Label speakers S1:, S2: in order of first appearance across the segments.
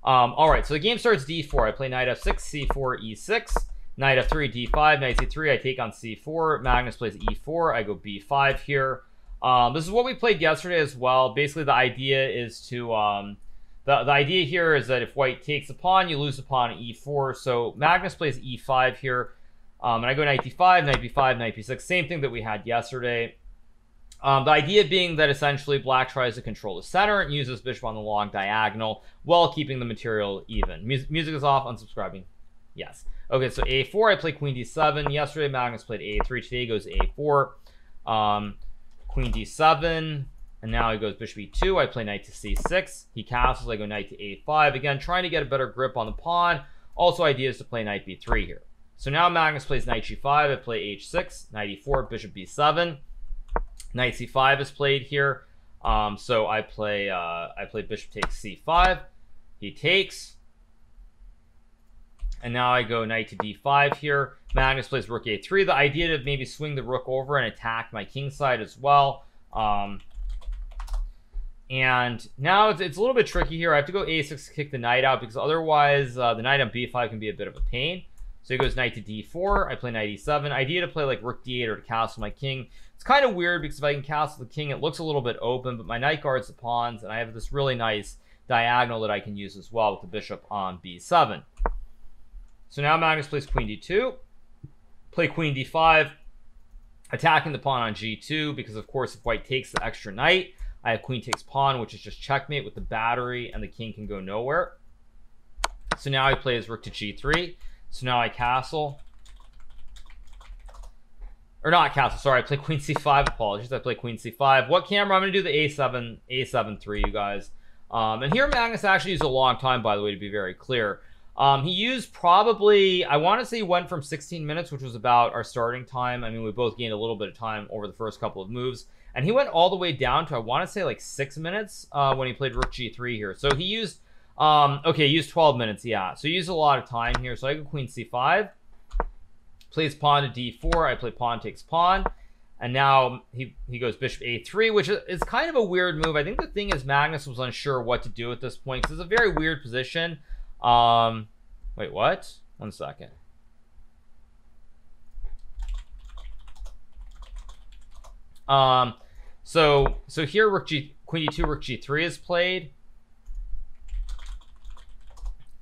S1: All right, so the game starts d4. I play knight f6, c4, e6, knight f3, d5, knight c3. I take on c4. Magnus plays e4. I go b5 here. This is what we played yesterday as well. Basically, the idea is to the idea here is that if white takes a pawn, you lose the pawn at e4. So Magnus plays e5 here, and I go knight d5, knight b5, knight b6. Same thing that we had yesterday. The idea being that essentially black tries to control the center and uses bishop on the long diagonal while keeping the material even. Music is off. Unsubscribing. Yes. Okay, so a4. I play queen d7. Yesterday Magnus played a3. Today goes a4. Queen d7. And now he goes bishop e2. I play knight to c6. He castles. I go knight to a5. Again, trying to get a better grip on the pawn. Also, idea is to play knight b3 here. So now Magnus plays knight g5. I play h6. Knight e4. Bishop b7. Knight c5 is played here. So I play bishop takes c5. He takes. And now I go knight to d5 here. Magnus plays rook a3. The idea to maybe swing the rook over and attack my king side as well. And now it's a little bit tricky here. I have to go a6 to kick the knight out because otherwise the knight on b5 can be a bit of a pain. So he goes knight to d4. I play knight e7. Idea to play like rook d8 or to castle my king. It's kind of weird because if I can castle the king, it looks a little bit open, but my knight guards the pawns, and I have this really nice diagonal that I can use as well with the bishop on b7. So now Magnus plays queen d2. Play queen d5, attacking the pawn on g2 because, of course, if white takes the extra knight, I have queen takes pawn, which is just checkmate with the battery, and the king can go nowhere. So now he plays rook to g3. So now I castle. Or not castle, sorry, I play queen c5, apologies. I play queen c5. What camera? I'm going to do the a7-3, you guys. And here Magnus actually used a long time, by the way, to be very clear. He used probably, I want to say he went from 16 minutes, which was about our starting time. I mean, we both gained a little bit of time over the first couple of moves. And he went all the way down to, I want to say, like 6 minutes when he played rook g3 here. So he used, okay, he used 12 minutes, yeah. So he used a lot of time here. So I go queen c5. Plays pawn to d4. I play pawn takes pawn. And now he goes bishop a3, which is kind of a weird move. I think the thing is Magnus was unsure what to do at this point because it's a very weird position. Wait, what? 1 second. So here queen d2, rook g3 is played.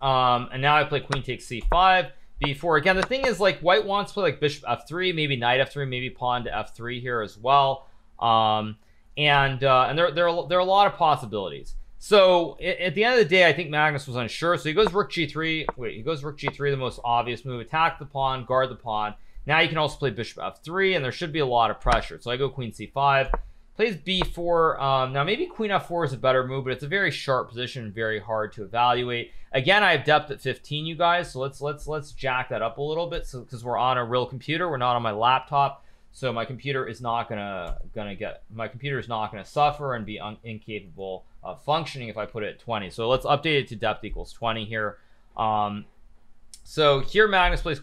S1: And now I play queen takes c5. b4. Again, the thing is, like, white wants to play like bishop f3, maybe knight f3, maybe pawn to f3 here as well. And there are a lot of possibilities. So at the end of the day, I think Magnus was unsure. So he goes rook g3. Wait, he goes rook g3, the most obvious move. Attack the pawn, guard the pawn. Now you can also play bishop f3, and there should be a lot of pressure. So I go queen c5. Plays b4. Now maybe queen f4 is a better move, but it's a very sharp position, very hard to evaluate. Again, I have depth at 15, you guys. So let's jack that up a little bit, so because we're on a real computer, we're not on my laptop. So my computer is not gonna suffer and be incapable of functioning if I put it at 20. So let's update it to depth equals 20 here. So here Magnus plays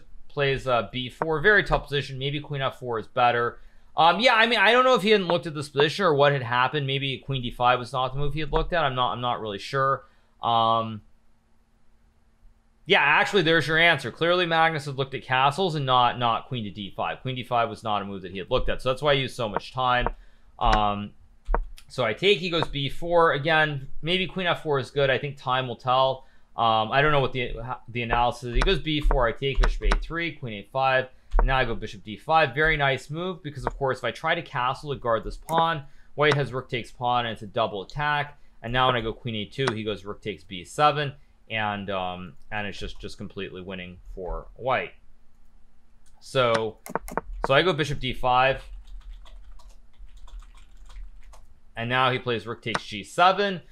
S1: b4, very tough position. Maybe queen f4 is better. Yeah, I mean, I don't know if he hadn't looked at this position or what had happened. Maybe queen d5 was not the move he had looked at. I'm not really sure. Yeah, actually, there's your answer. Clearly, Magnus had looked at castles and not queen to d5. Queen d5 was not a move that he had looked at, so that's why I used so much time. So I take, he goes b4. Again, maybe queen f4 is good. I think time will tell. I don't know what the analysis is. He goes b4. I take bishop a3, queen a5. And now I go bishop d5. Very nice move because, of course, if I try to castle to guard this pawn, white has rook takes pawn, and it's a double attack. And now when I go queen a2, he goes rook takes b7, and it's just completely winning for white. So I go bishop d5, and now he plays rook takes g7.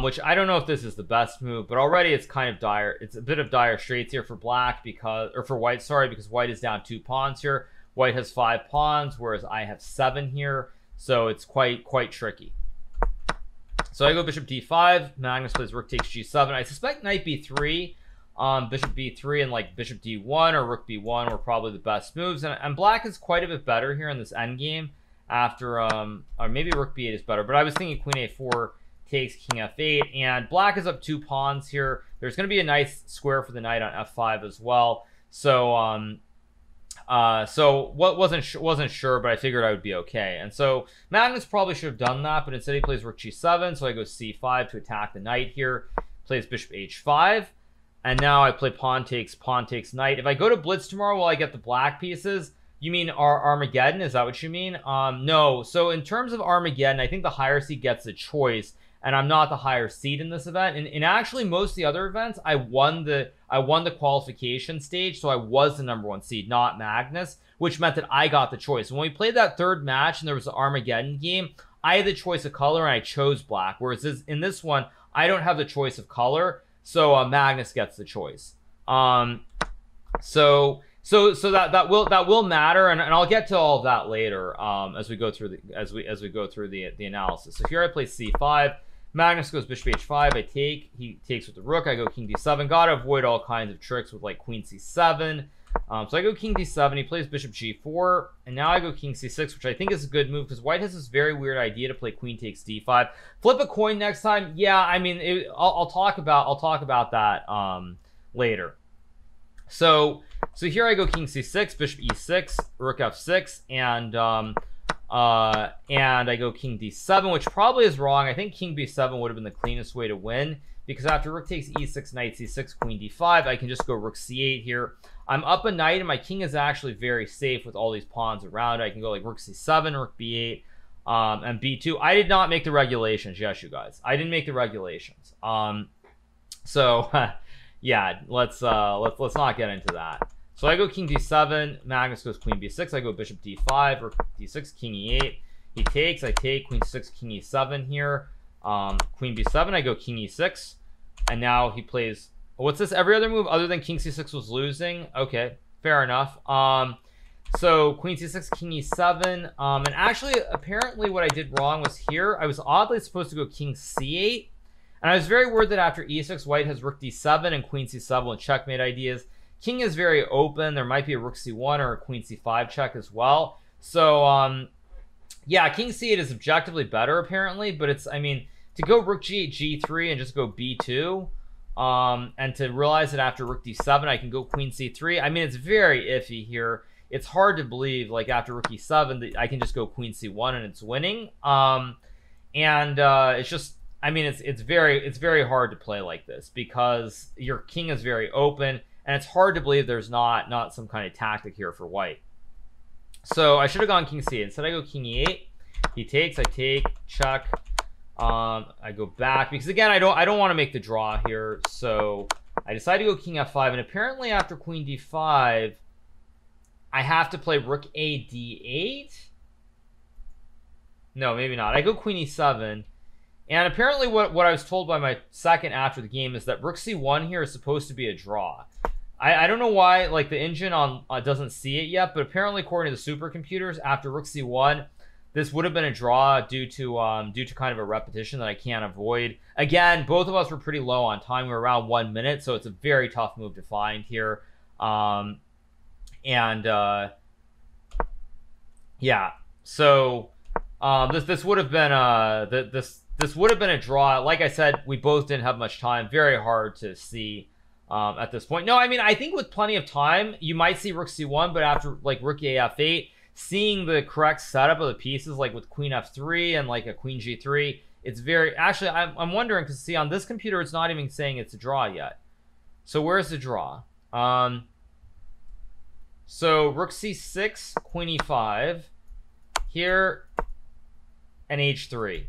S1: Which I don't know if this is the best move, but already it's kind of dire. It's a bit of dire straits here for black for white, sorry, because white is down 2 pawns here. White has 5 pawns, whereas I have 7 here. So it's quite tricky. So I go bishop d5. Magnus plays rook takes g7. I suspect knight b3, bishop b3, and like bishop d1 or rook b1 were probably the best moves. And black is quite a bit better here in this endgame after, or maybe rook b8 is better. But I was thinking queen a4 takes king f8, and black is up 2 pawns here. There's going to be a nice square for the knight on f5 as well. So wasn't sure, but I figured I would be okay. And so Magnus probably should have done that, but instead he plays rook g7, so I go c5 to attack the knight here. Plays bishop h5, and now I play pawn takes knight. If I go to blitz tomorrow, will I get the black pieces? You mean Armageddon? Is that what you mean? No. So in terms of Armageddon, I think the higher seed gets a choice, and I'm not the higher seed in this event. And in actually most of the other events, I won the qualification stage, so I was the #1 seed, not Magnus, which meant that I got the choice. When we played that third match and there was the Armageddon game, I had the choice of color and I chose black. Whereas in this one, I don't have the choice of color, so Magnus gets the choice. So that will matter, and I'll get to all of that later as we go through the analysis. So here I play c5. Magnus goes bishop h5. I take. He takes with the rook. I go king d7. Gotta avoid all kinds of tricks with like queen c7. So I go king d7. He plays bishop g4, and now I go king c6, which I think is a good move because white has this very weird idea to play queen takes d5. Flip a coin next time. Yeah, I mean, I'll talk about that later. So here I go king c6, bishop e6, rook f6, and I go king d7, which probably is wrong. I think king b7 would have been the cleanest way to win, because after rook takes e6, knight c6, queen d5, I can just go rook c8 here. I'm up a knight, and my king is actually very safe with all these pawns around. I can go like rook c7, rook b8, and b2. I did not make the regulations. Yes, you guys, I didn't make the regulations. So yeah, let's not get into that. So I go king d7, Magnus goes queen b6, I go bishop d5, rook d6, king e8. He takes, I take, queen 6, king e7 here. Queen b7, I go king e6, and now he plays, what's this? Every other move other than king c6 was losing. Okay, fair enough. So queen c6, king e7, and actually apparently what I did wrong was here. I was oddly supposed to go king c8, and I was very worried that after e6, white has rook d7 and queen c7 with checkmate ideas. King is very open. There might be a rook c1 or a queen c5 check as well. So yeah, king c8 is objectively better apparently, but it's, I mean, to go rook g8, g3 and just go b2, and to realize that after rook d7 I can go queen c3. I mean, it's very iffy here. It's hard to believe, like, after rook e7 that I can just go queen c1 and it's winning. It's just, I mean, it's very hard to play like this because your king is very open, and it's hard to believe there's not some kind of tactic here for white. So I should have gone king c8. Instead I go king e8. He takes, I take, check. I go back because again I don't want to make the draw here. So I decide to go king f5, and apparently after queen d5 I have to play rook a d8. No, maybe not. I go queen e7. And apparently what I was told by my second after the game is that rook c1 here is supposed to be a draw. I don't know why, like, the engine on doesn't see it yet, but apparently according to the supercomputers, after rook c1, this would have been a draw due to kind of a repetition that I can't avoid. Again, both of us were pretty low on time. We were around 1 minute, so it's a very tough move to find here. Yeah, so this would have been this would have been a draw. Like I said, we both didn't have much time. Very hard to see at this point. No, I mean, I think with plenty of time, you might see rook c1, but after like rook a f8, seeing the correct setup of the pieces, like with queen f3 and like a queen g3, it's very, actually, I'm wondering, because see, on this computer, it's not even saying it's a draw yet. So where's the draw? So rook c6, queen e5, here, and h3.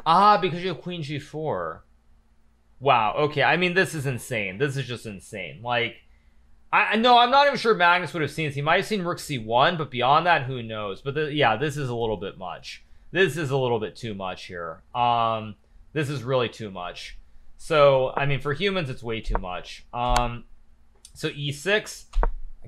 S1: Ah, because you have queen g4. Wow, okay, I mean, this is insane. This is just insane. Like, no, I'm not even sure Magnus would have seen this. He might have seen rook c1, but beyond that, who knows? But yeah, this is a little bit much. This is a little bit too much here. This is really too much. So, I mean, for humans, it's way too much. So e6,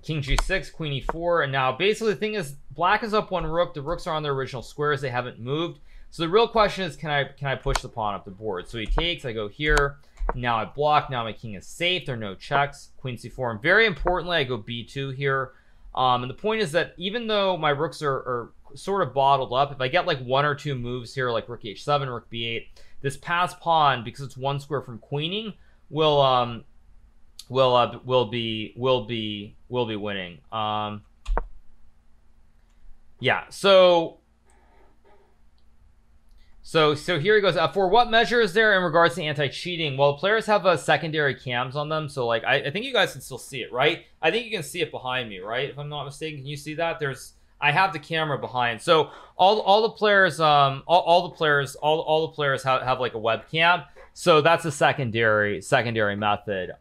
S1: king g6, queen e4, and now basically the thing is, black is up one rook. The rooks are on their original squares. They haven't moved. So the real question is, can I push the pawn up the board? So he takes, I go here. Now I block. Now my king is safe. There are no checks. Queen c4. And very importantly, I go b2 here. And the point is that even though my rooks are sort of bottled up. If I get like 1 or 2 moves here, like rook h7, rook b8, this pass pawn, because it's 1 square from queening, will be winning. Yeah, so here he goes. For what measure is there in regards to anti-cheating? Well, players have secondary cams on them, so like I think you guys can still see it, right? I think you can see it behind me, right? If I'm not mistaken, can you see that? I have the camera behind, so all the players have like a webcam. So that's a secondary method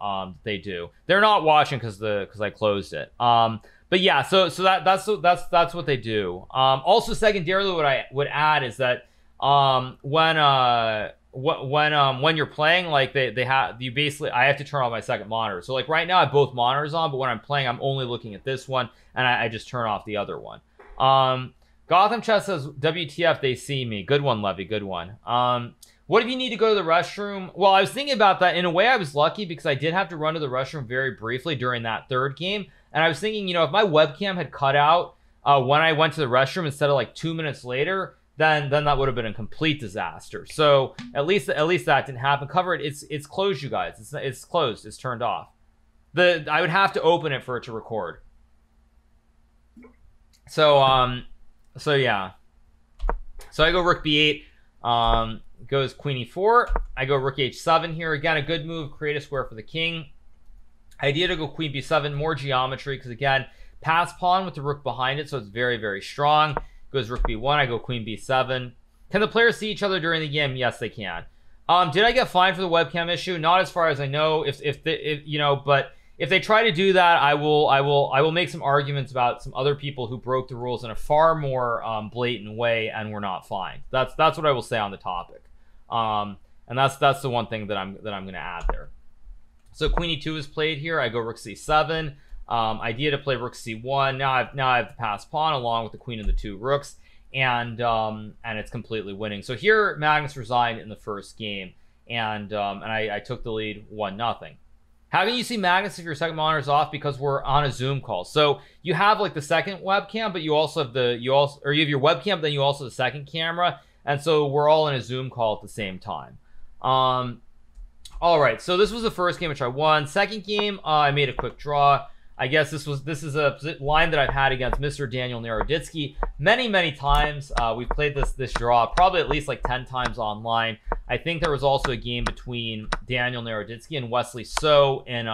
S1: they do. They're not watching because I closed it. But yeah, so that's what they do. Also secondarily, what I would add is that when you're playing, like I have to turn off my second monitor. So like right now I have both monitors on, but when I'm playing, I'm only looking at this one, and I just turn off the other one. Gotham Chess says, WTF, they see me. Good one, Levy, good one. What if you need to go to the restroom? Well, I was thinking about that. In a way, I was lucky because I did have to run to the restroom very briefly during that third game. And I was thinking, you know, if my webcam had cut out when I went to the restroom instead of like 2 minutes later, then that would have been a complete disaster. So at least that didn't happen. Cover it. It's closed, you guys. It's closed. It's turned off. I would have to open it for it to record. So yeah. So I go rook b8. Goes queen e4. I go rook h7 here. Again, a good move. Create a square for the king. Idea to go queen b7. More geometry because, again, pass pawn with the rook behind it, so it's very, very strong. Goes rook b1. I go queen b7. Can the players see each other during the game? Yes, they can. Did I get fined for the webcam issue? Not as far as I know. If you know, but if they try to do that, I will make some arguments about some other people who broke the rules in a far more blatant way and were not fined. That's what I will say on the topic. And that's the one thing that I'm going to add there. So queen e2 is played here. I go rook c7. Idea to play rook c1. Now I have the pass pawn along with the queen and the 2 rooks, and it's completely winning. So here Magnus resigned in the first game, and I took the lead 1-0. How can you see Magnus if your second monitor is off? Because we're on a Zoom call. So you have like the second webcam, but you have your webcam, but then you also have the second camera. And so we're all in a Zoom call at the same time. All right, so this was the first game which I won. Second game, I made a quick draw. I guess this is a line that I've had against Mr. Daniel Naroditsky many times. We've played this draw probably at least like 10 times online. I think there was also a game between Daniel Naroditsky and Wesley So in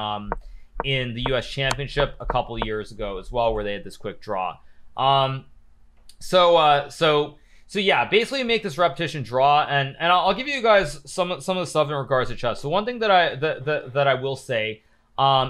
S1: the U.S. Championship a couple of years ago as well, where they had this quick draw. So yeah, basically make this repetition draw, and I'll give you guys some of the stuff in regards to chess. So one thing that I will say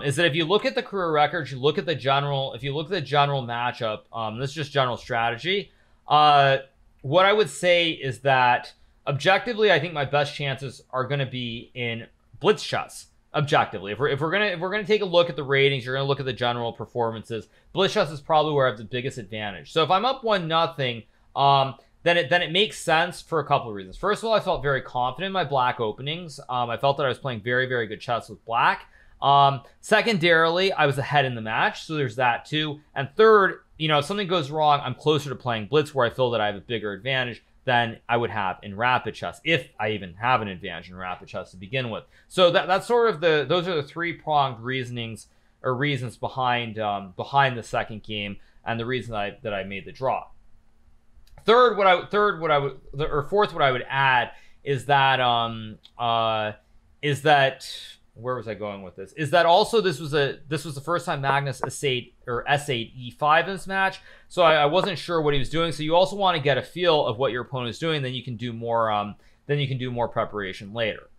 S1: is that if you look at the career records, you look at the general matchup, this is just general strategy. What I would say is that objectively, I think my best chances are going to be in blitz chess. Objectively, if we're gonna take a look at the ratings, you're gonna look at the general performances. Blitz chess is probably where I have the biggest advantage. So if I'm up 1-0, then it makes sense for a couple of reasons. First of all, I felt very confident in my black openings. I felt that I was playing very, very good chess with black. Secondarily, I was ahead in the match, so there's that too. And third, you know, if something goes wrong, I'm closer to playing blitz, where I feel that I have a bigger advantage than I would have in rapid chess, if I even have an advantage in rapid chess to begin with. So that's sort of those are the three-pronged reasons behind the second game, and the reason that I made the draw. Fourth, what I would add is that where was I going with this? Is that also this was the first time Magnus S8 E5 in this match, so I wasn't sure what he was doing. So you also want to get a feel of what your opponent is doing, then you can do more preparation later.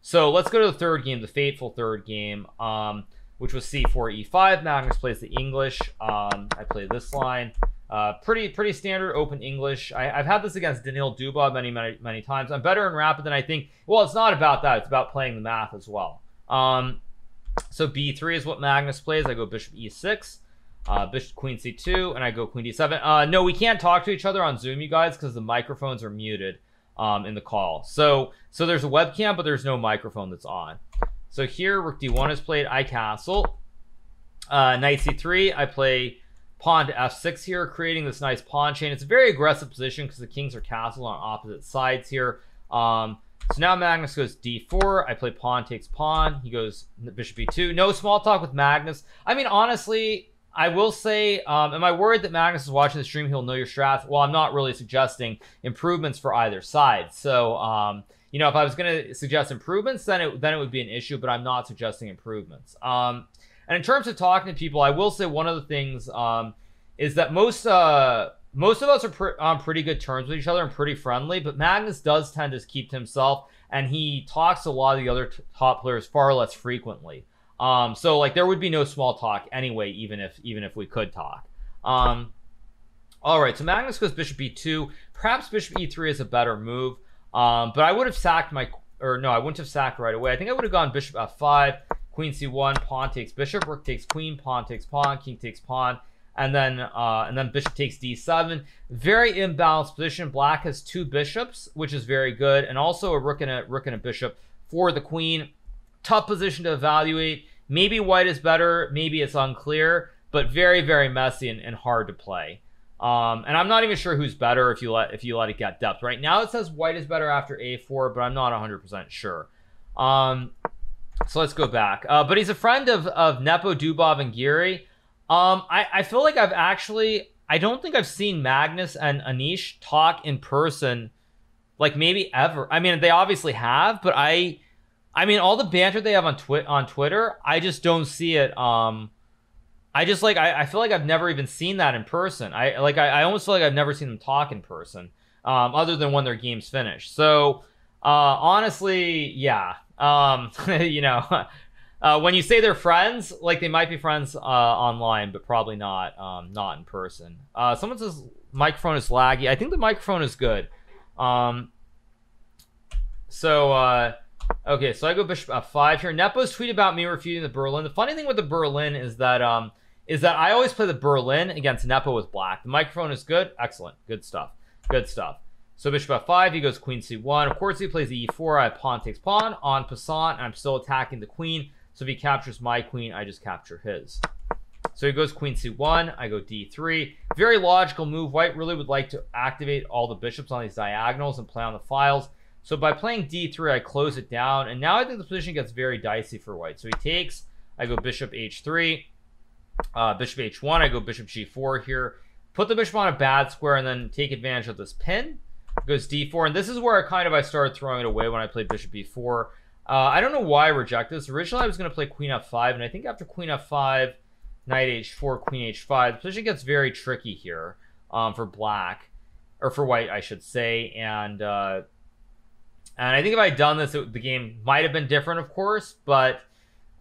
S1: So let's go to the third game, the fateful third game, which was C4 E5. Magnus plays the English. I play this line. Pretty standard open English. I've had this against Danil Dubov many times. I'm better in rapid than I think. Well, it's not about that. It's about playing the math as well. So B3 is what Magnus plays. I go bishop E6, bishop queen C2, and I go queen D7. No, we can't talk to each other on Zoom, you guys, because the microphones are muted in the call. So there's a webcam, but there's no microphone that's on. So here, rook D1 is played. I castle. Knight C3. I play pawn to f6 here, creating this nice pawn chain. It's a very aggressive position because the kings are castled on opposite sides here. So now Magnus goes d4. I play pawn takes pawn. He goes bishop e2. No small talk with Magnus. I mean, honestly, I will say, am I worried that Magnus is watching the stream? He'll know your strats. Well, I'm not really suggesting improvements for either side. So, you know, if I was going to suggest improvements, then it would be an issue, but I'm not suggesting improvements. And in terms of talking to people, I will say one of the things is that most of us are on pretty good terms with each other and pretty friendly, but Magnus does tend to keep to himself, and he talks to a lot of the other top players far less frequently. So like there would be no small talk anyway, even if we could talk. All right, so Magnus goes bishop e2. Perhaps bishop e3 is a better move, but I would have sacked I wouldn't have sacked right away. I think I would have gone bishop f5, queen c1, pawn takes bishop, rook takes queen, pawn takes pawn, king takes pawn. And then bishop takes d7. Very imbalanced position. Black has 2 bishops, which is very good, and also a rook and a bishop for the queen. Tough position to evaluate. Maybe white is better. Maybe it's unclear, but very, very messy and hard to play. And I'm not even sure who's better if you let it get depth. Right now it says white is better after a4, but I'm not 100% sure. So let's go back. But he's a friend of Nepo, Dubov, and Giri. I feel like I don't think I've seen Magnus and Anish talk in person, like maybe ever. I mean, they obviously have, but I mean, all the banter they have on Twitter, I just don't see it. I feel like I've never even seen that in person. I almost feel like I've never seen them talk in person, other than when their games finish. So, honestly, yeah, you know. When you say they're friends, like they might be friends online, but probably not in person. Someone says microphone is laggy. I think the microphone is good. Okay, so I go bishop f5 here. Nepo's tweet about me refuting the Berlin. The funny thing with the Berlin is that I always play the Berlin against Nepo with black. The microphone is good. Excellent. Good stuff. Good stuff. So bishop f5, he goes queen c1. Of course, he plays the e4. I have pawn takes pawn. En passant, and I'm still attacking the queen. So if he captures my queen, I just capture his. So he goes queen c1, I go d3. Very logical move. White really would like to activate all the bishops on these diagonals and play on the files. So by playing d3, I close it down. And now I think the position gets very dicey for white. So he takes, I go bishop h3, bishop h1, I go bishop g4 here. Put the bishop on a bad square and then take advantage of this pin. Goes d4, and this is where I started throwing it away when I played bishop b4. I don't know why I rejected this. Originally, I was going to play queen f5, and I think after queen f5, knight h4, queen h5, the position gets very tricky here for black, or for white, I should say. And I think if I had done this, the game might have been different, of course, but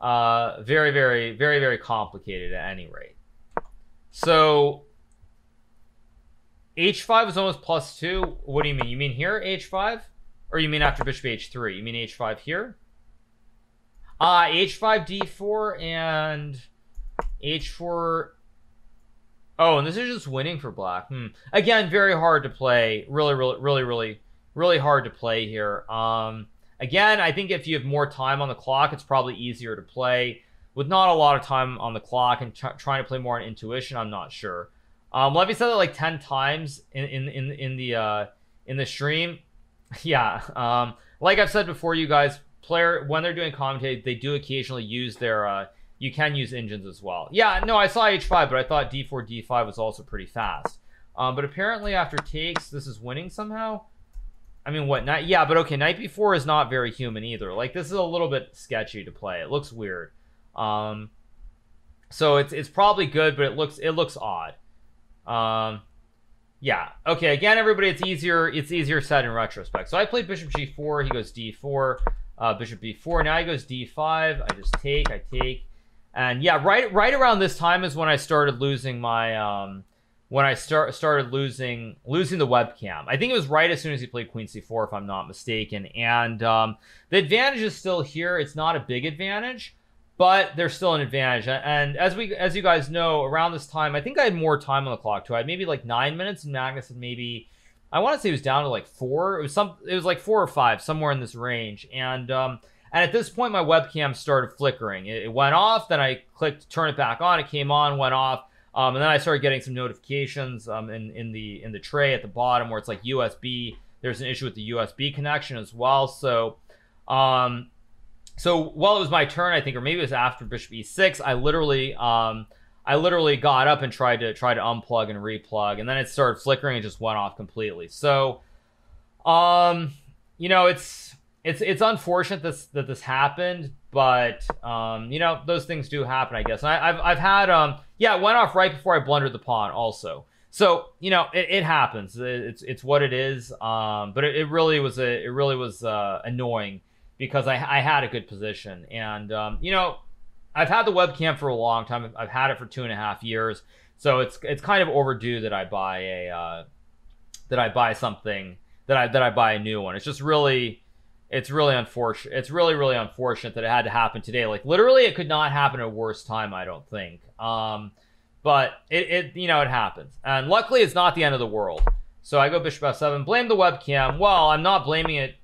S1: very, very, very, very complicated at any rate. So h5 is almost +2. What do you mean? You mean here, h5? Or you mean after bishop h3? You mean h5 here? H5, d4, and h4. Oh, and this is just winning for black. Again, very hard to play. Really hard to play here. Again, I think if you have more time on the clock, it's probably easier to play. With not a lot of time on the clock and trying to play more on intuition, I'm not sure. Levy said that like 10 times in the stream. Yeah, like I've said before, you guys, when they're doing commentary, they do occasionally use their, you can use engines as well. Yeah, no, I saw h5, but I thought d4, d5 was also pretty fast. But apparently after takes, this is winning somehow. I mean, what, yeah, but okay, knight b4 is not very human either. Like, this is a little bit sketchy to play. It looks weird. So it's probably good, but it looks odd. Yeah. Okay. Again, everybody, it's easier said in retrospect. So I played bishop g4. He goes d4. Bishop b4. Now he goes d5. I just take. I take. And yeah, right around this time is when I started losing my started losing the webcam. I think it was right as soon as he played queen c4, if I'm not mistaken. And the advantage is still here. It's not a big advantage, but there's still an advantage. And as you guys know, around this time, I think I had more time on the clock too. I had maybe like 9 minutes, and Magnus had maybe, I want to say it was down to like 4. It was like 4 or 5, somewhere in this range. And at this point, my webcam started flickering. It went off, then I clicked turn it back on. It came on, went off. And then I started getting some notifications in the tray at the bottom where it's like USB. There's an issue with the USB connection as well. So while it was my turn, I think, or maybe it was after bishop e6, I literally got up and tried to unplug and replug, and then it started flickering and just went off completely. So you know, it's unfortunate that this happened, but you know, those things do happen, I guess. And I've had yeah, it went off right before I blundered the pawn also. So, you know, it happens. It's what it is. But it really was annoying because I had a good position. And you know, I've had the webcam for a long time. I've had it for 2.5 years. So it's kind of overdue that I buy a a new one. It's just really unfortunate. It's really unfortunate that it had to happen today. Like, literally, it could not happen at a worse time, I don't think. But it you know, it happens. And luckily, it's not the end of the world. So I go bishop f7, blame the webcam. Well, I'm not blaming it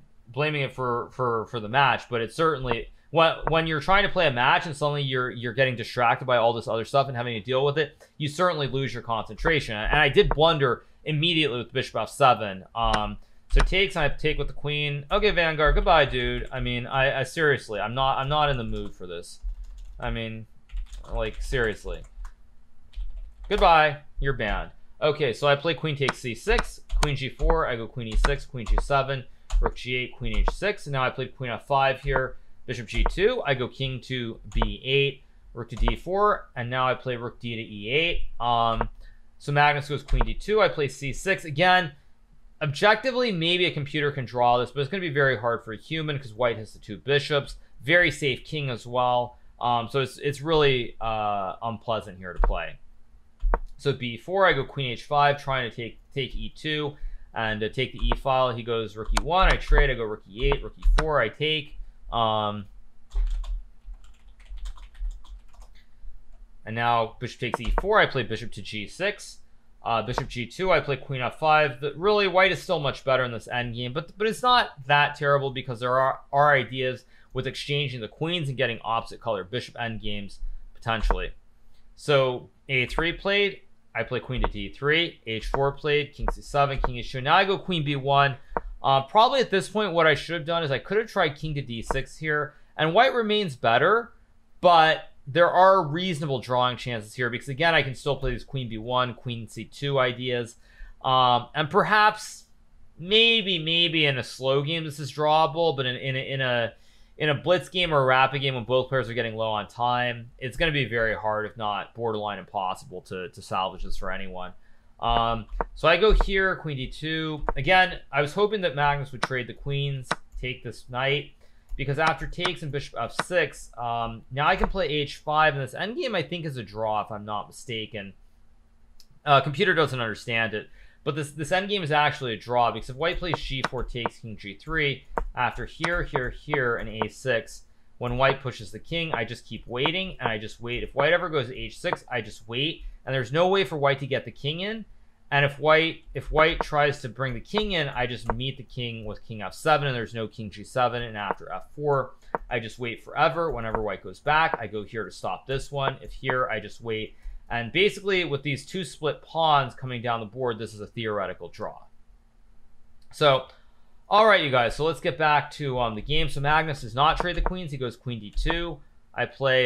S1: for the match, but it's certainly when you're trying to play a match and suddenly you're getting distracted by all this other stuff and having to deal with it, you certainly lose your concentration. And I did blunder immediately with bishop f7. So takes, and I take with the queen. Okay, Vanguard, goodbye, dude. I mean, I seriously, I'm not in the mood for this. I mean, like, seriously. Goodbye, you're banned. Okay, so I play queen takes c6, queen g4, I go queen e6, queen g7, rook g8, queen h6, and now I played queen f5 here, bishop g2, I go king to b8, rook to d4, and now I play rook d to e8. So Magnus goes queen d2, I play c6. Again, objectively, maybe a computer can draw this, but it's going to be very hard for a human because white has the 2 bishops. Very safe king as well. So it's really unpleasant here to play. So b4, I go queen h5, trying to take e2 and take the e file. He goes rook e1, I trade, I go rook e8, rook e4, I take. And now bishop takes e4, I play bishop to g6. Bishop g2, I play queen f5. Really, white is still much better in this endgame, but it's not that terrible because there are ideas with exchanging the queens and getting opposite color bishop endgames, potentially. So a3 played, I play queen to d3, h4 played, king c7, king h2. Now I go queen b1. Probably at this point, what I should have done is I could have tried king to d6 here, and white remains better, but there are reasonable drawing chances here because, again, I can still play these queen b1, queen c2 ideas. And perhaps, maybe in a slow game this is drawable, but in a blitz game or a rapid game when both players are getting low on time, it's going to be very hard, if not borderline impossible, to salvage this for anyone. So I go here, queen d2. Again, I was hoping that Magnus would trade the queens, take this knight, because after takes and bishop f6, now I can play h5, and this endgame I think is a draw, if I'm not mistaken. Computer doesn't understand it, but this endgame is actually a draw, because if white plays g4 takes, king g3, after here, and a6, when white pushes the king, I just keep waiting, and I just wait. If white ever goes to h6, I just wait, and there's no way for white to get the king in. And if white tries to bring the king in, I just meet the king with king f7, and there's no king g7, and after f4, I just wait forever. Whenever white goes back, I go here to stop this one. If here, I just wait. And basically, with these 2 split pawns coming down the board, this is a theoretical draw. So, all right, you guys, so let's get back to the game. So Magnus does not trade the queens. He goes queen d2. I play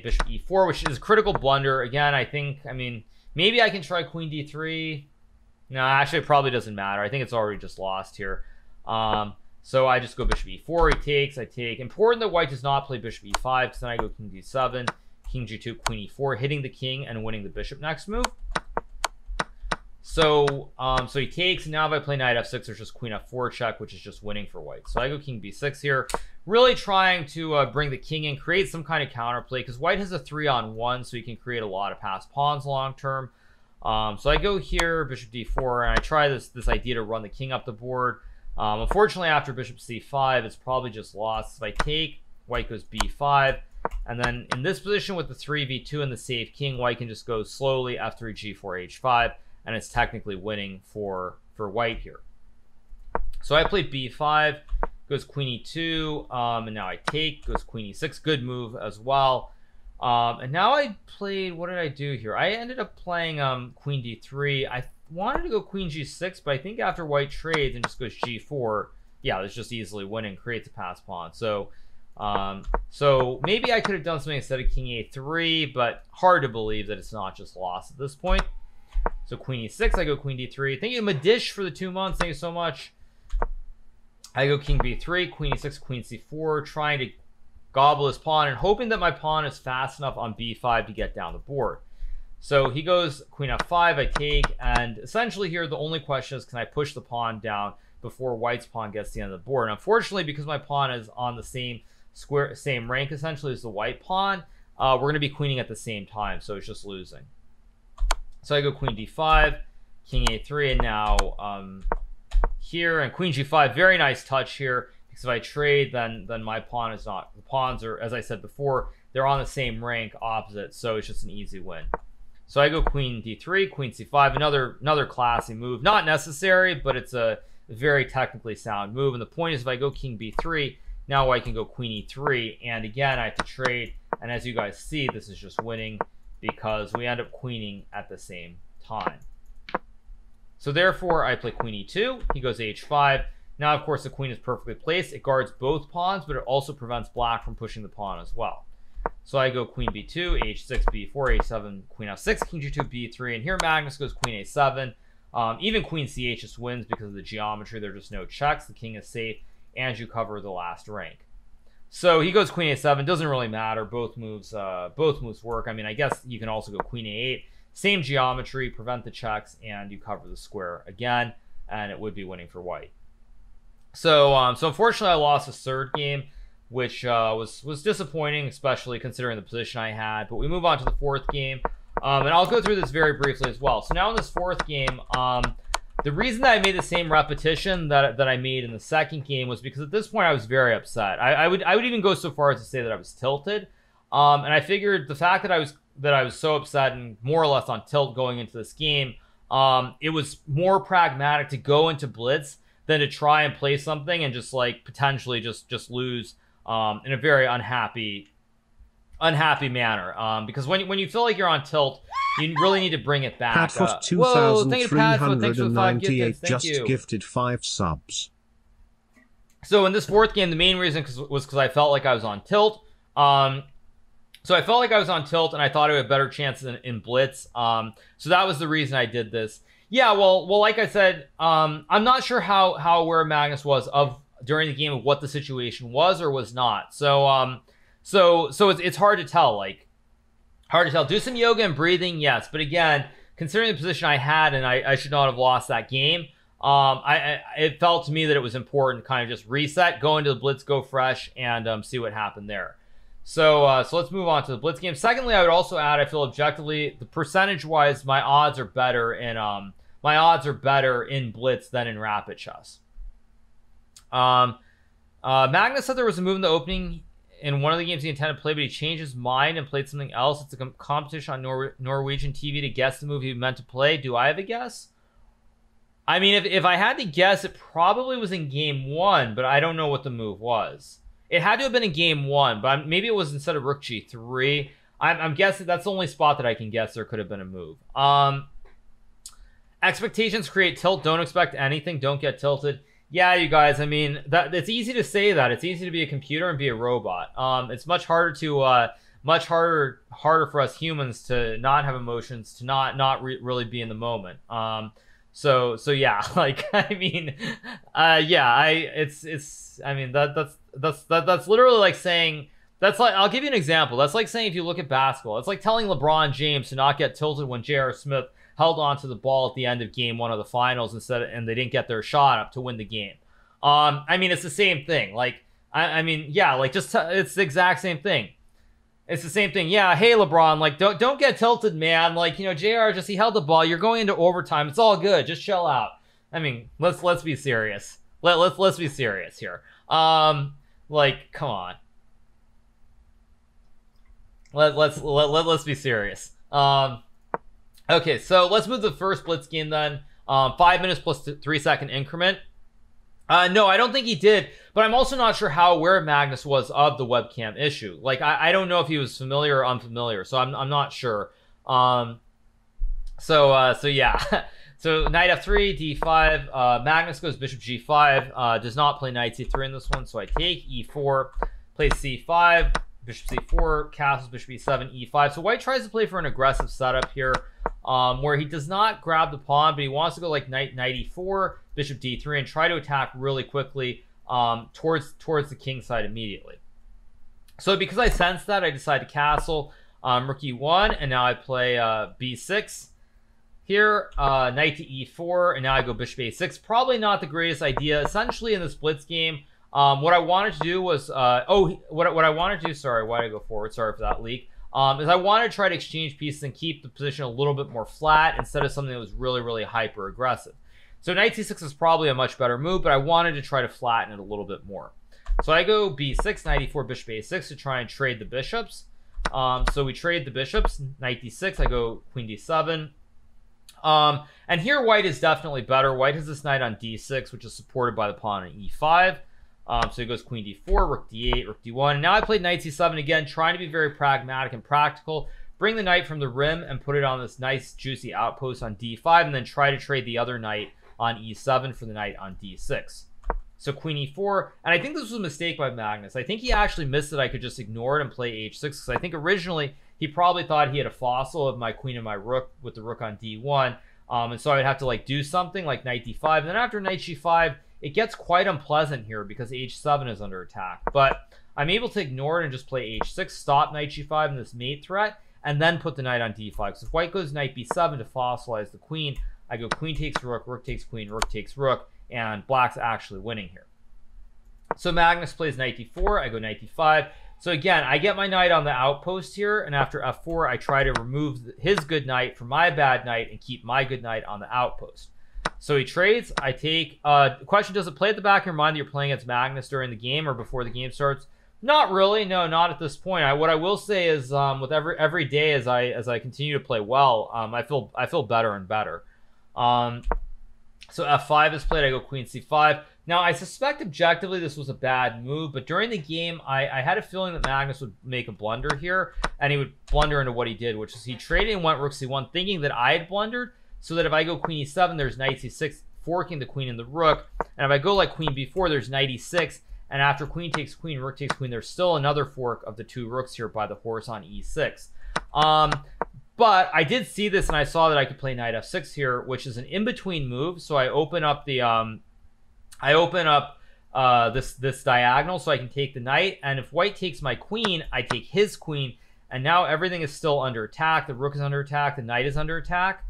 S1: bishop e4, which is a critical blunder. Again, I mean, maybe I can try queen d3. No, actually, it probably doesn't matter. I think it's already just lost here. So I just go bishop e4. He takes. I take. Important that white does not play bishop e5, because then I go king d7, king g2, queen e4, hitting the king and winning the bishop next move. So so he takes, and now if I play knight f6, there's just queen f4 check, which is just winning for white. So I go king b6 here, really trying to bring the king in, create some kind of counterplay, because white has a 3-on-1, so he can create a lot of passed pawns long term. So I go here, bishop d4, and I try this idea to run the king up the board. Unfortunately, after bishop c5, it's probably just lost. If I take, white goes b5, and then in this position with the 3v2 and the safe king, white can just go slowly f3, g4, h5, and it's technically winning for white here. So I play b5, goes queen e2, and now I take, goes queen e6, good move as well. And now I played, what did I do here? I ended up playing queen d3. I wanted to go queen g6, but I think after white trades and just goes g4, yeah, it's just easily winning, creates a pass pawn. So so maybe I could have done something instead of king a3, but hard to believe that it's not just lost at this point. So queen e6, I go queen d3. Thank you, Madish, for the 2 months. Thank you so much. I go king b3, queen e6, queen c4, trying to gobble his pawn and hoping that my pawn is fast enough on b5 to get down the board. So he goes queen f5, I take, and essentially here the only question is, can I push the pawn down before white's pawn gets to the end of the board? And unfortunately, because my pawn is on the same rank essentially as the white pawn, we're going to be queening at the same time, so it's just losing. So I go queen d5, king a3, and now here, and queen g5, very nice touch here, because if I trade, then my pawn is not, the pawns are, as I said before, they're on the same rank opposite, so it's just an easy win. So I go queen d3, queen c5, another classy move, not necessary, but it's a very technically sound move. And the point is, if I go king b3, now I can go queen e3, and again I have to trade, and as you guys see, this is just winning because we end up queening at the same time. So therefore I play queen e2, he goes h5. Now of course the queen is perfectly placed, it guards both pawns, but it also prevents black from pushing the pawn as well. So I go queen b2, h6, b4, h7, queen f6, king g2, b3, and here Magnus goes queen a7. Even queen ch just wins because of the geometry, there are just no checks, the king is safe, and you cover the last rank. So he goes queen a7, doesn't really matter, both moves work. I mean, I guess you can also go queen a8, same geometry, prevent the checks, and you cover the square again, and it would be winning for white. So so unfortunately I lost the third game, which was disappointing, especially considering the position I had. But we move on to the fourth game, and I'll go through this very briefly as well. So now in this fourth game, the reason that I made the same repetition that I made in the second game was because at this point I was very upset. I would even go so far as to say that I was tilted, and I figured the fact that I was so upset and more or less on tilt going into this game, it was more pragmatic to go into blitz than to try and play something and just like potentially just lose in a very unhappy manner. Because when you feel like you're on tilt, you really need to bring it back.
S2: Padfoot 2398 just gifted 5 subs.
S1: So in this fourth game, the main reason was because I felt like I was on tilt. So I felt like I was on tilt, and I thought I had a better chance in blitz. So that was the reason I did this. Yeah, well, like I said, I'm not sure how aware Magnus was during the game of what the situation was or was not. So it's hard to tell. Like, hard to tell. Do some yoga and breathing, yes. But again, considering the position I had, and I should not have lost that game, it felt to me that it was important to kind of just reset, go into the blitz, go fresh, and see what happened there. So let's move on to the blitz game. Secondly, I would also add, I feel objectively, the percentage-wise, my odds are better in blitz than in rapid chess. Magnus said there was a move in the opening in one of the games he intended to play, but he changed his mind and played something else. It's a competition on Norwegian TV to guess the move he meant to play. Do I have a guess? I mean, if I had to guess, it probably was in game 1, but I don't know what the move was. It had to have been in game 1, but maybe it was instead of rook g3. I'm guessing that's the only spot that I can guess there could have been a move. Expectations create tilt. Don't expect anything. Don't get tilted. Yeah, you guys, I mean, it's easy to say that. It's easy to be a computer and be a robot. It's much harder for us humans to not have emotions, to not really be in the moment. So yeah, like, I mean, yeah, I mean, that's literally like saying, that's like, I'll give you an example. That's like saying, if you look at basketball, it's like telling LeBron James to not get tilted when J.R. Smith held onto the ball at the end of game 1 of the finals and they didn't get their shot up to win the game. I mean, it's the same thing. Like, I mean, yeah, like, just it's the exact same thing. It's the same thing. Yeah, hey LeBron, like, don't get tilted, man. Like, you know, JR he held the ball. You're going into overtime. It's all good. Just chill out. I mean, let's be serious. Let's be serious here. Like, come on. Let's be serious. Okay, so let's move to the first blitz game then. 5 minutes plus 3-second increment. No, I don't think he did, but I'm also not sure how aware Magnus was of the webcam issue. Like, I don't know if he was familiar or unfamiliar, so I'm not sure. So yeah. So knight f3, d5, Magnus goes bishop g5, does not play knight c3 in this one, so I take e4, plays c5, bishop c4, castles bishop e7, e5. So white tries to play for an aggressive setup here, where he does not grab the pawn, but he wants to go like knight e4, bishop d3, and try to attack really quickly towards the king side immediately. So because I sense that, I decide to castle rook e1, and now I play b6 here, knight to e4, and now I go bishop a6. Probably not the greatest idea. Essentially, in this blitz game, what I wanted to do was, what I wanted to do, sorry, why did I go forward? Sorry for that leak. Is I wanted to try to exchange pieces and keep the position a little bit more flat instead of something that was really, really hyper aggressive. So knight c6 is probably a much better move, but I wanted to try to flatten it a little bit more. So I go b6, knight e4, bishop a6 to try and trade the bishops. So we trade the bishops, knight d6, I go queen d7. And here white is definitely better. White has this knight on d6, which is supported by the pawn on e5. So he goes queen d4, rook d8, rook d1. And now I played knight c7 again, trying to be very pragmatic and practical. Bring the knight from the rim and put it on this nice juicy outpost on d5, and then try to trade the other knight on e7 for the knight on d6. So queen e4, and I think this was a mistake by Magnus. I think he actually missed that I could just ignore it and play h6, because I think originally he probably thought he had a fossil of my queen and my rook with the rook on d1. And so I would have to like do something like knight d5. And then after knight g5, it gets quite unpleasant here because h7 is under attack. But I'm able to ignore it and just play h6, stop knight g5 and this mate threat, and then put the knight on d5. Because if white goes knight b7 to fossilize the queen, I go queen takes rook, rook takes queen, rook takes rook, and black's actually winning here. So Magnus plays knight d4, I go knight d5. So again, I get my knight on the outpost here, and after f4, I try to remove his good knight from my bad knight and keep my good knight on the outpost. So he trades, I take, the question, does it play at the back of your mind that you're playing against Magnus during the game or before the game starts? Not really, no, not at this point. What I will say is, with every day as I continue to play well, I feel better and better. So f5 is played, I go queen c5. Now, I suspect objectively this was a bad move, but during the game, I had a feeling that Magnus would make a blunder here, and he would blunder into what he did, which is he traded and went rook c1, thinking that I had blundered, so that if I go queen e7, there's knight c6, forking the queen and the rook, and if I go like queen b4, there's knight e6, and after queen takes queen, rook takes queen, there's still another fork of the two rooks here by the horse on e6. But I did see this, and I saw that I could play knight f6 here, which is an in-between move, so I open up the... this diagonal so I can take the knight, and if white takes my queen, I take his queen, and now everything is still under attack. The rook is under attack, the knight is under attack.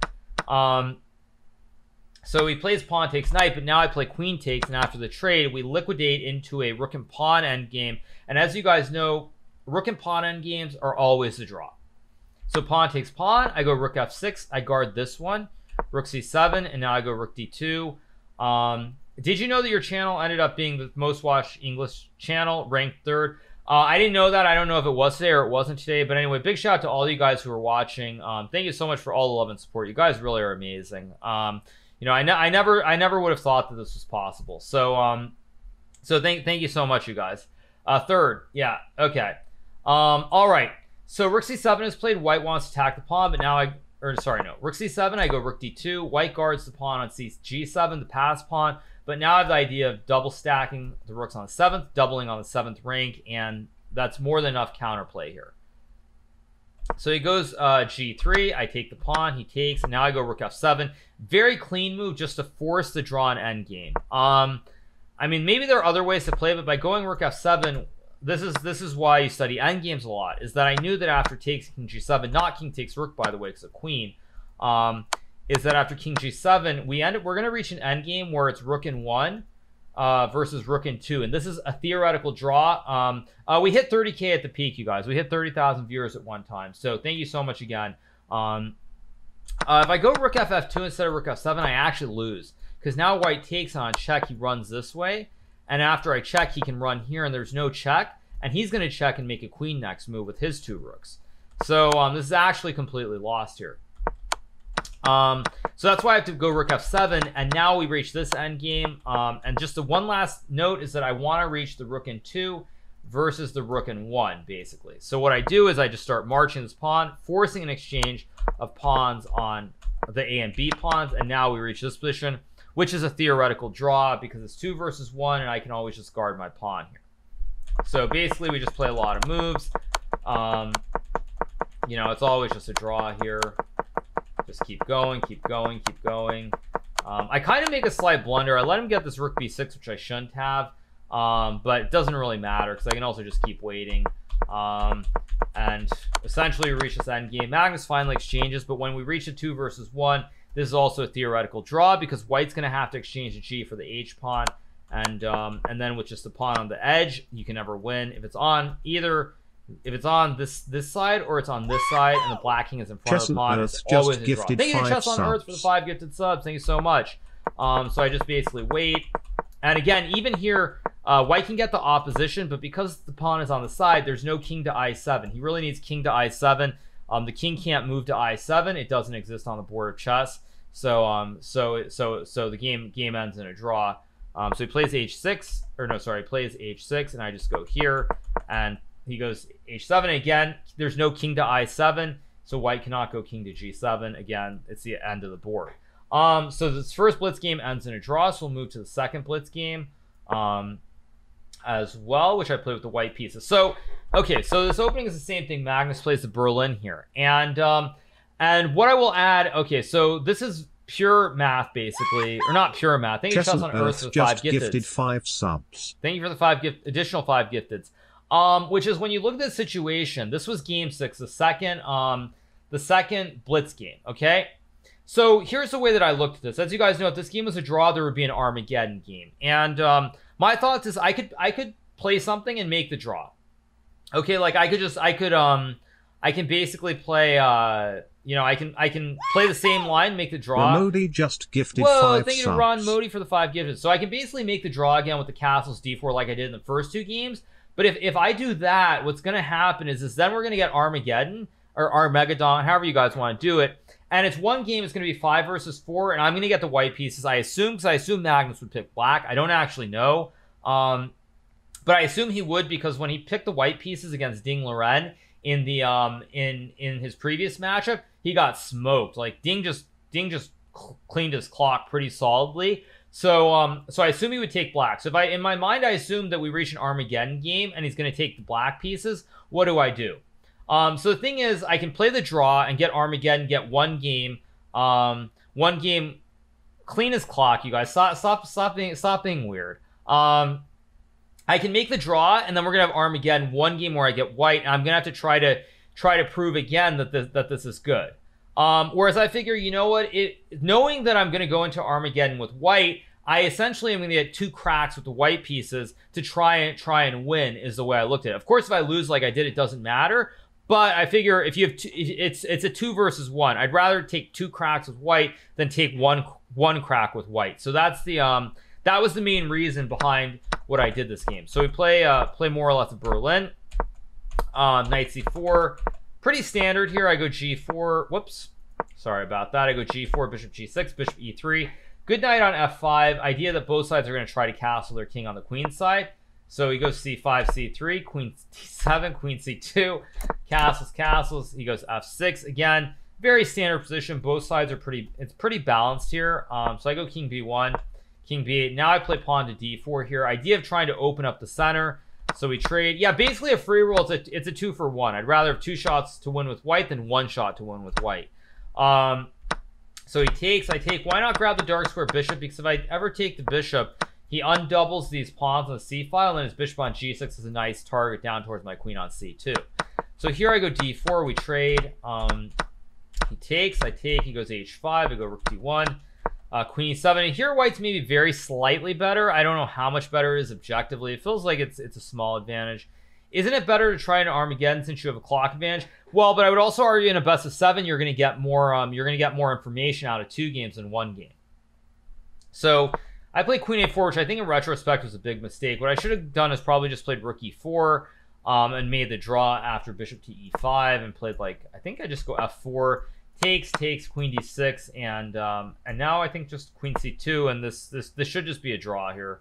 S1: So he plays pawn takes knight, but now I play queen takes, and after the trade, we liquidate into a rook and pawn endgame. And as you guys know, rook and pawn endgames are always a draw. So pawn takes pawn, I go rook f6, I guard this one, rook c7, and now I go rook d2. Did you know that your channel ended up being the most watched English channel, ranked 3rd? I didn't know that. I don't know if it was today or it wasn't today. But anyway, big shout out to all you guys who are watching. Thank you so much for all the love and support. You guys really are amazing. You know, I never would have thought that this was possible. So thank you so much, you guys. 3rd, yeah, okay. All right. So rook c7 is played. White wants to attack the pawn, but now rook c7. I go rook d2. White guards the pawn on g7, the pass pawn. But now I have the idea of double stacking the rooks on the 7th, doubling on the 7th rank, and that's more than enough counterplay here. So he goes g3, I take the pawn, he takes, and now I go rook f7. Very clean move just to force the draw and endgame. I mean, maybe there are other ways to play, but by going rook f7, this is why you study endgames a lot, is that I knew that after takes king g7, not king takes rook, by the way, because of queen, is that after king g7, we're going to reach an endgame where it's rook in 1 versus rook in 2. And this is a theoretical draw. We hit 30K at the peak, you guys. We hit 30,000 viewers at one time. So thank you so much again. If I go rook ff2 instead of rook f7, I actually lose. Because now white takes on check, he runs this way. And after I check, he can run here, and there's no check. And he's going to check and make a queen next move with his 2 rooks. So this is actually completely lost here. So that's why I have to go rook f7, and now we reach this endgame. And just the one last note is that I want to reach the rook in 2 versus the rook in 1, basically. So what I do is I just start marching this pawn, forcing an exchange of pawns on the A and B pawns, and now we reach this position, which is a theoretical draw because it's 2 versus 1, and I can always just guard my pawn here. So basically, we just play a lot of moves. You know, it's always just a draw here. Just keep going, keep going, keep going. I kind of make a slight blunder. I let him get this rook b6, which I shouldn't have. But it doesn't really matter because I can also just keep waiting. And essentially we reach this endgame. Magnus finally exchanges, but when we reach a 2 versus 1, this is also a theoretical draw because white's going to have to exchange the g for the h pawn. And then with just the pawn on the edge, you can never win. If it's on this side or it's on this side and the black king is in front of the pawn, it's always a draw. Thank you to Chess on Earth for the 5 gifted subs. Thank you so much. So I just basically wait. And again, even here, white can get the opposition, but because the pawn is on the side, there's no king to i7. He really needs king to i7. The king can't move to i7. It doesn't exist on the board of chess. So the game ends in a draw. So he plays h6, or no, sorry, he plays h6, and I just go here, and he goes h7 again. There's no king to i7, so white cannot go king to g7. Again, it's the end of the board. So this first blitz game ends in a draw, so we'll move to the second blitz game as well, which I play with the white pieces. So, okay, so this opening is the same thing. Magnus plays the Berlin here. And what I will add, okay, so this is pure math, basically, or not pure math. Thank you, Chess on Earth, for the 5 gifted 5 subs. Thank you for the additional 5 gifteds. Which is when you look at this situation, this was game 6, the second blitz game, okay? So here's the way that I looked at this. As you guys know, if this game was a draw, there would be an Armageddon game. And my thoughts is I could play something and make the draw. Okay, like I can basically play you know, I can play the same line, make the draw.
S2: Modi just gifted 5 subs.
S1: Thank you to Ron Modi for the 5 gifted. So I can basically make the draw again with the castles d4 like I did in the first 2 games. But if I do that, what's going to happen is then we're going to get Armageddon or Armageddon, however you guys want to do it. And it's one game, it's going to be 5 versus 4, and I'm going to get the white pieces, I assume, because I assume Magnus would pick black. I don't actually know. But I assume he would, because when he picked the white pieces against Ding Liren in the in his previous matchup, he got smoked. Like Ding just cleaned his clock pretty solidly. So so I assume he would take black. So if in my mind I assume that we reach an Armageddon game and he's going to take the black pieces, what do I do? So the thing is, I can play the draw and get Armageddon, get one game, clean his clock. You guys, stop being weird. I can make the draw, and then we're gonna have Armageddon, one game where I get white, and I'm gonna have to try to prove again that this is good. Whereas I figure, you know what, knowing that I'm gonna go into Armageddon with white, I essentially am gonna get 2 cracks with the white pieces to try and win, is the way I looked at it. Of course, if I lose like I did, it doesn't matter. But I figure if you have it's a 2 versus 1. I'd rather take 2 cracks with white than take one crack with white. So that's the that was the main reason behind what I did this game. So we play more or less a Berlin. Knight c4, pretty standard here. I go g4. Whoops, sorry about that. I go g4, bishop g6, bishop e3. Good knight on f5. Idea that both sides are going to try to castle their king on the queen side. So he goes c5, c3, queen c7, queen c2, castles. He goes f6 again. Very standard position. Both sides are it's pretty balanced here. So I go king b1, king b8. Now I play pawn to d4 here. Idea of trying to open up the center. So we trade. Yeah, basically a free roll. It's a 2 for 1. I'd rather have 2 shots to win with white than 1 shot to win with white. So he takes. I take. Why not grab the dark square bishop? Because if I ever take the bishop, he undoubles these pawns on the c file, and then his bishop on g6 is a nice target down towards my queen on c2. So here I go d4, we trade. He takes, I take, he goes h5, I go rook d1, queen e7. And here white's maybe very slightly better. I don't know how much better it is objectively. It feels like it's a small advantage. Isn't it better to try an Armageddon since you have a clock advantage? Well, but I would also argue in a best of 7, you're going to get more information out of 2 games than 1 game. So I played queen a4, which I think in retrospect was a big mistake. What I should have done is probably just played rook e4 and made the draw after bishop to e5 and played, like, I think I just go f4, takes, queen d6, and now I think just queen c2, and this should just be a draw here.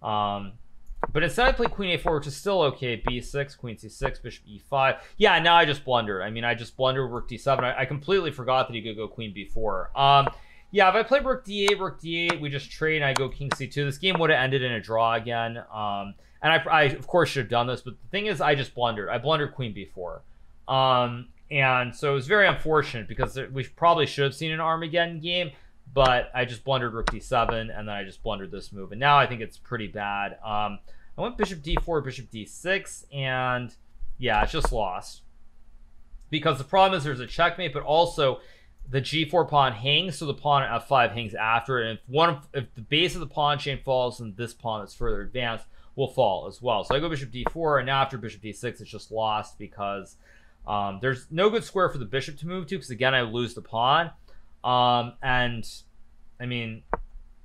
S1: But instead I played queen a4, which is still okay. b6, queen c6, bishop e5. Yeah, now I just blundered. I mean, I just blundered rook d7. I completely forgot that he could go queen b4. Yeah, if I played rook d8, we just trade and I go king c2. This game would have ended in a draw again. And I of course should have done this, but the thing is I just blundered. I blundered queen b4. And so it was very unfortunate because we probably should have seen an Armageddon game, but I just blundered rook d7, and then I just blundered this move. And now I think it's pretty bad. I went bishop d4, bishop d6, and yeah, it's just lost. Because the problem is there's a checkmate, but also the g4 pawn hangs, so the pawn at f5 hangs after it. And if the base of the pawn chain falls, then this pawn that's further advanced will fall as well. So I go bishop d4, and now after bishop d6, it's just lost because there's no good square for the bishop to move to, because again I lose the pawn. And I mean,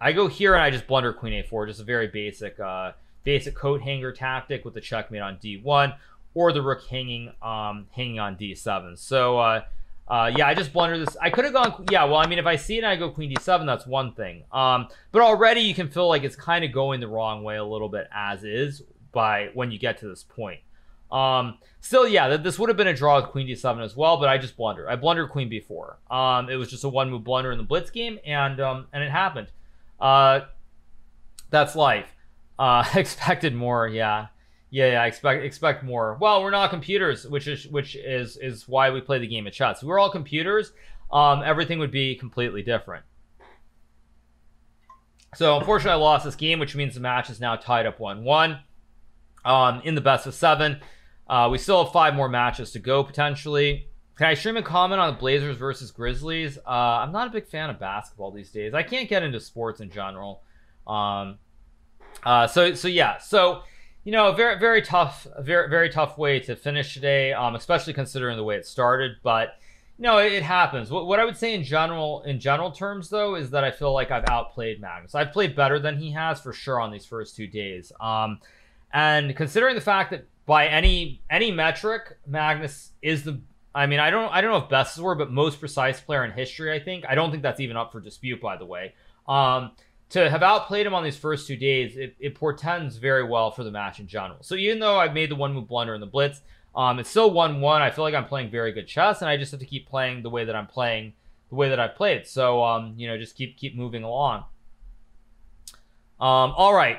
S1: I go here and I just blunder queen a4, just a very basic coat hanger tactic with the checkmate on d1, or the rook hanging on d7. So yeah, I just blundered this. I could have gone, yeah, well, I mean, if I see it and I go queen d7, that's one thing. But already you can feel like it's kind of going the wrong way a little bit as is when you get to this point. Still, yeah, this would have been a draw with queen d7 as well, but I just blundered. I blundered queen b4. It was just a one-move blunder in the blitz game, and it happened. That's life. Expected more, yeah. Yeah, expect more. Well, we're not computers, which is why we play the game of chess. If we were all computers, everything would be completely different. So unfortunately, I lost this game, which means the match is now tied up 1-1 in the best of 7. We still have 5 more matches to go potentially. Can I stream and comment on the Blazers versus Grizzlies? I'm not a big fan of basketball these days. I can't get into sports in general. So yeah. So, you know, very tough way to finish today, especially considering the way it started. But you know, it happens. What I would say in general terms, though, is that I feel like I've outplayed Magnus. I've played better than he has for sure on these first 2 days. And considering the fact that by any metric, Magnus is the, I mean, I don't know if best is the word, but most precise player in history, I think. I don't think that's even up for dispute, by the way. To have outplayed him on these first 2 days, it portends very well for the match in general. So even though I've made the one-move blunder in the blitz, it's still 1-1. I feel like I'm playing very good chess, and I just have to keep playing the way that I'm playing, the way that I've played. So, you know, just keep moving along. All right.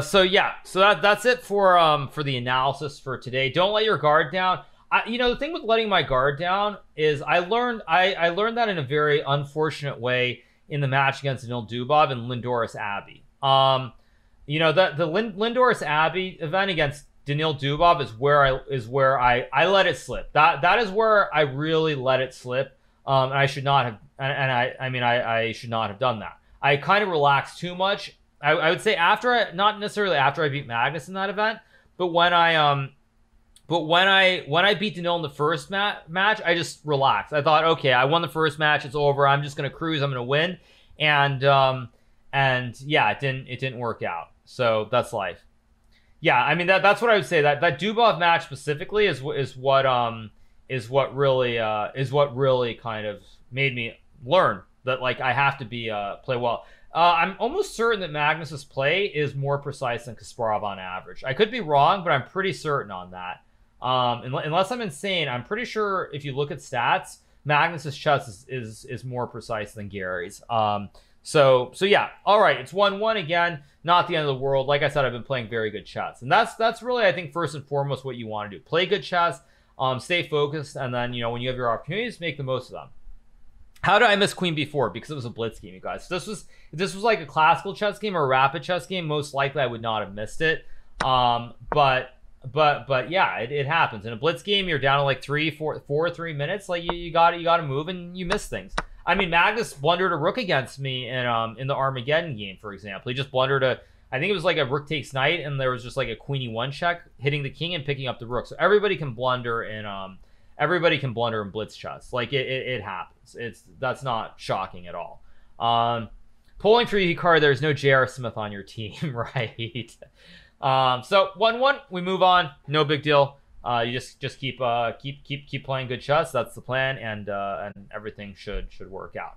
S1: So yeah, so that's it for the analysis for today. Don't let your guard down. You know, the thing with letting my guard down is I learned that in a very unfortunate way in the match against Danil Dubov and Lindoris Abbey. You know, the Lindoris Abbey event against Danil Dubov is where I let it slip. That is where I really let it slip. And I should not have, and I should not have done that. I kind of relaxed too much. I would say not necessarily after I beat Magnus in that event, but when I beat Danil in the first match, I just relaxed. I thought, okay, I won the first match, it's over. I'm just gonna cruise. I'm gonna win, and yeah, it didn't work out. So that's life. Yeah, I mean that's what I would say. That Dubov match specifically is what really kind of made me learn that, like, I have to play well. I'm almost certain that Magnus's play is more precise than Kasparov on average. I could be wrong, but I'm pretty certain on that. Unless I'm insane, I'm pretty sure if you look at stats, Magnus's chess is more precise than Gary's. So yeah, all right, it's 1-1 again. Not the end of the world. Like I said, I've been playing very good chess, and that's really, I think, first and foremost what you want to do. Play good chess, stay focused, and then, you know, when you have your opportunities, make the most of them. How did I miss queen b4? Because it was a blitz game, you guys. If this was like a classical chess game or a rapid chess game, most likely I would not have missed it. But yeah, it happens. In a blitz game, you're down to like 3 minutes. Like you got to move, and you miss things. I mean, Magnus blundered a rook against me in the Armageddon game, for example. He just blundered I think it was like a rook takes knight, and there was just like a queen e1 check hitting the king and picking up the rook. So everybody can blunder in blitz chess. Like it happens. That's not shocking at all. Pulling for you, Hikaru, there's no J.R. Smith on your team, right? So 1-1, we move on. No big deal. You just keep playing good chess. That's the plan, and everything should work out.